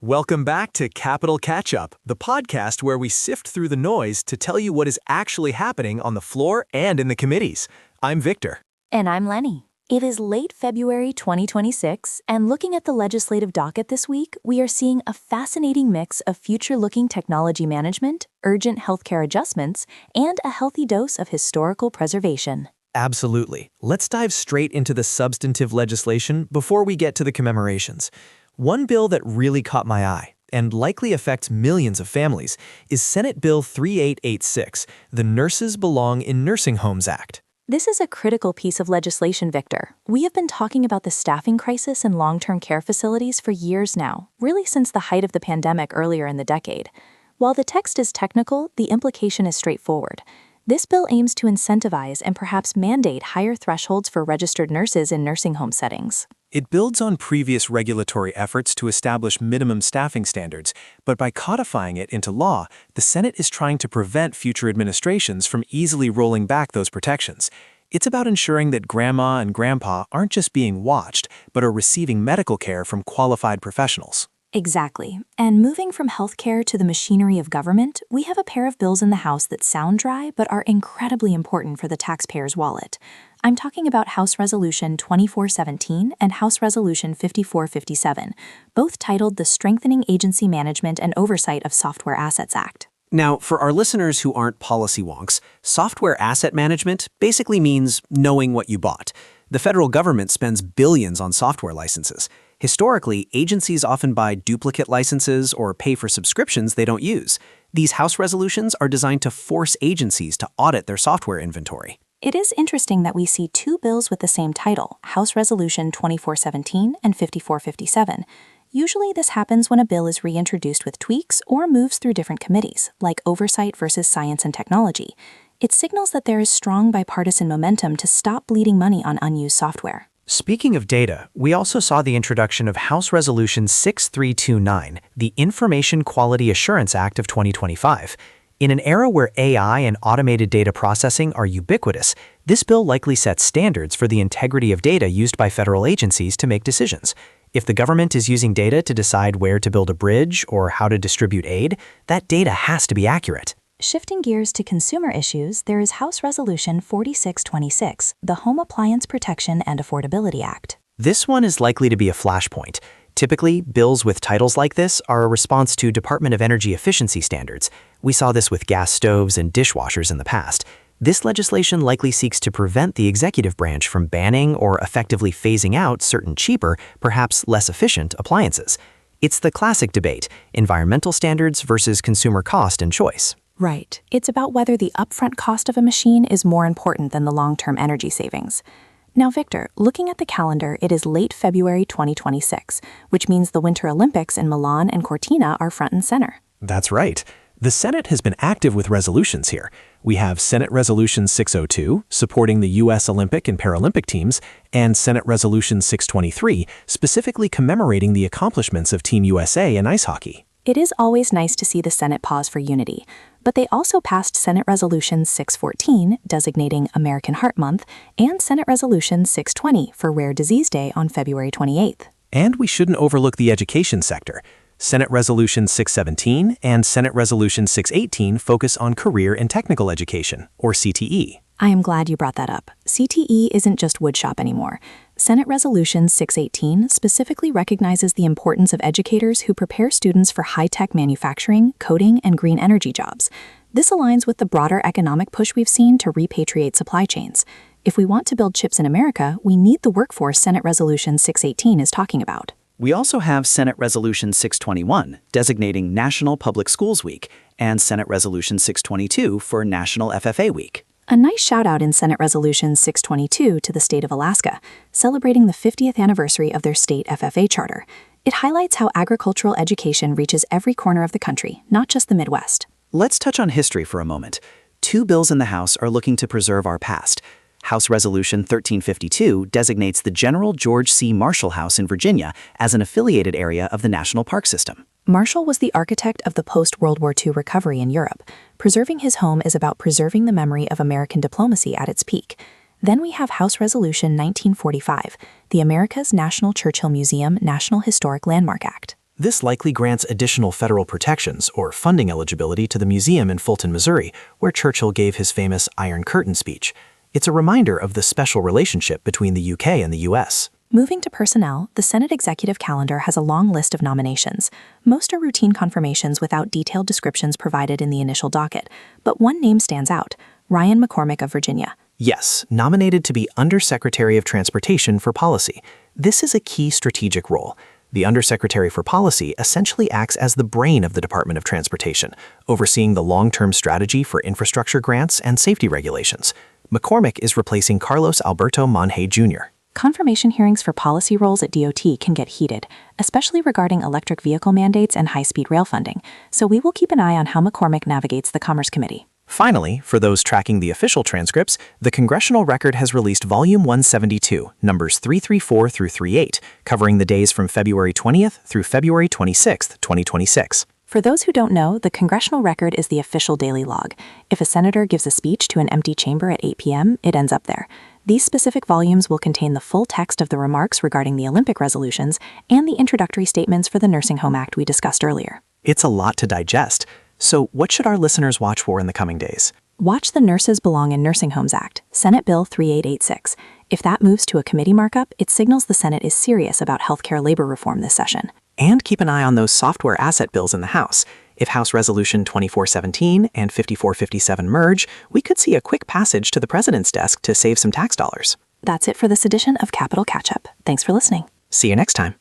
Welcome back to Capital Catch-Up, the podcast where we sift through the noise to tell you what is actually happening on the floor and in the committees. I'm Victor. And I'm Lenny. It is late February 2026, and looking at the legislative docket this week, we are seeing a fascinating mix of future-looking technology management, urgent healthcare adjustments, and a healthy dose of historical preservation. Absolutely. Let's dive straight into the substantive legislation before we get to the commemorations. One bill that really caught my eye, and likely affects millions of families, is Senate Bill 3886, the Nurses Belong in Nursing Homes Act. This is a critical piece of legislation, Victor. We have been talking about the staffing crisis in long-term care facilities for years now, really since the height of the pandemic earlier in the decade. While the text is technical, the implication is straightforward. This bill aims to incentivize and perhaps mandate higher thresholds for registered nurses in nursing home settings. It builds on previous regulatory efforts to establish minimum staffing standards, but by codifying it into law, the Senate is trying to prevent future administrations from easily rolling back those protections. It's about ensuring that grandma and grandpa aren't just being watched, but are receiving medical care from qualified professionals. Exactly. And moving from healthcare to the machinery of government, we have a pair of bills in the House that sound dry but are incredibly important for the taxpayer's wallet. I'm talking about House Resolution 2417 and House Resolution 5457, both titled the Strengthening Agency Management and Oversight of Software Assets Act. Now, for our listeners who aren't policy wonks, software asset management basically means knowing what you bought. The federal government spends billions on software licenses. Historically, agencies often buy duplicate licenses or pay for subscriptions they don't use. These House resolutions are designed to force agencies to audit their software inventory. It is interesting that we see two bills with the same title, House Resolution 2417 and 5457. Usually this happens when a bill is reintroduced with tweaks or moves through different committees, like Oversight versus Science and Technology. It signals that there is strong bipartisan momentum to stop bleeding money on unused software. Speaking of data, we also saw the introduction of House Resolution 6329, the Information Quality Assurance Act of 2025. In an era where AI and automated data processing are ubiquitous, this bill likely sets standards for the integrity of data used by federal agencies to make decisions. If the government is using data to decide where to build a bridge or how to distribute aid, that data has to be accurate. Shifting gears to consumer issues, there is House Resolution 4626, the Home Appliance Protection and Affordability Act. This one is likely to be a flashpoint. Typically, bills with titles like this are a response to Department of Energy efficiency standards. We saw this with gas stoves and dishwashers in the past. This legislation likely seeks to prevent the executive branch from banning or effectively phasing out certain cheaper, perhaps less efficient appliances. It's the classic debate, environmental standards versus consumer cost and choice. Right. It's about whether the upfront cost of a machine is more important than the long-term energy savings. Now, Victor, looking at the calendar, it is late February 2026, which means the Winter Olympics in Milan and Cortina are front and center. That's right. The Senate has been active with resolutions here. We have Senate Resolution 602, supporting the U.S. Olympic and Paralympic teams, and Senate Resolution 623, specifically commemorating the accomplishments of Team USA in ice hockey. It is always nice to see the Senate pause for unity, but they also passed Senate Resolution 614, designating American Heart Month, and Senate Resolution 620 for Rare Disease Day on February 28th. And we shouldn't overlook the education sector. Senate Resolution 617 and Senate Resolution 618 focus on career and technical education, or CTE. I am glad you brought that up. CTE isn't just woodshop anymore. Senate Resolution 618 specifically recognizes the importance of educators who prepare students for high-tech manufacturing, coding, and green energy jobs. This aligns with the broader economic push we've seen to repatriate supply chains. If we want to build chips in America, we need the workforce Senate Resolution 618 is talking about. We also have Senate Resolution 621, designating National Public Schools Week, and Senate Resolution 622 for National FFA Week. A nice shout-out in Senate Resolution 622 to the state of Alaska, celebrating the 50th anniversary of their state FFA charter. It highlights how agricultural education reaches every corner of the country, not just the Midwest. Let's touch on history for a moment. Two bills in the House are looking to preserve our past. House Resolution 1352 designates the General George C. Marshall House in Virginia as an affiliated area of the National Park System. Marshall was the architect of the post-World War II recovery in Europe. Preserving his home is about preserving the memory of American diplomacy at its peak. Then we have House Resolution 1945, the America's National Churchill Museum National Historic Landmark Act. This likely grants additional federal protections or funding eligibility to the museum in Fulton, Missouri, where Churchill gave his famous Iron Curtain speech. It's a reminder of the special relationship between the UK and the US. Moving to personnel, the Senate executive calendar has a long list of nominations. Most are routine confirmations without detailed descriptions provided in the initial docket, but one name stands out: Ryan McCormick of Virginia. Yes, nominated to be Undersecretary of Transportation for Policy. This is a key strategic role. The Undersecretary for Policy essentially acts as the brain of the Department of Transportation, overseeing the long-term strategy for infrastructure grants and safety regulations. McCormick is replacing Carlos Alberto Monje Jr. Confirmation hearings for policy roles at DOT can get heated, especially regarding electric vehicle mandates and high-speed rail funding, so we will keep an eye on how McCormick navigates the Commerce Committee. Finally, for those tracking the official transcripts, the Congressional Record has released Volume 172, numbers 334 through 38, covering the days from February 20th through February 26th, 2026. For those who don't know, the Congressional Record is the official daily log. If a senator gives a speech to an empty chamber at 8 p.m., it ends up there. These specific volumes will contain the full text of the remarks regarding the Olympic resolutions and the introductory statements for the Nursing Home Act we discussed earlier. It's a lot to digest. So what should our listeners watch for in the coming days? Watch the Nurses Belong in Nursing Homes Act, Senate Bill 3886. If that moves to a committee markup, it signals the Senate is serious about healthcare labor reform this session. And keep an eye on those software asset bills in the House. If House Resolution 2417 and 5457 merge, we could see a quick passage to the President's desk to save some tax dollars. That's it for this edition of Capital Catch-Up. Thanks for listening. See you next time.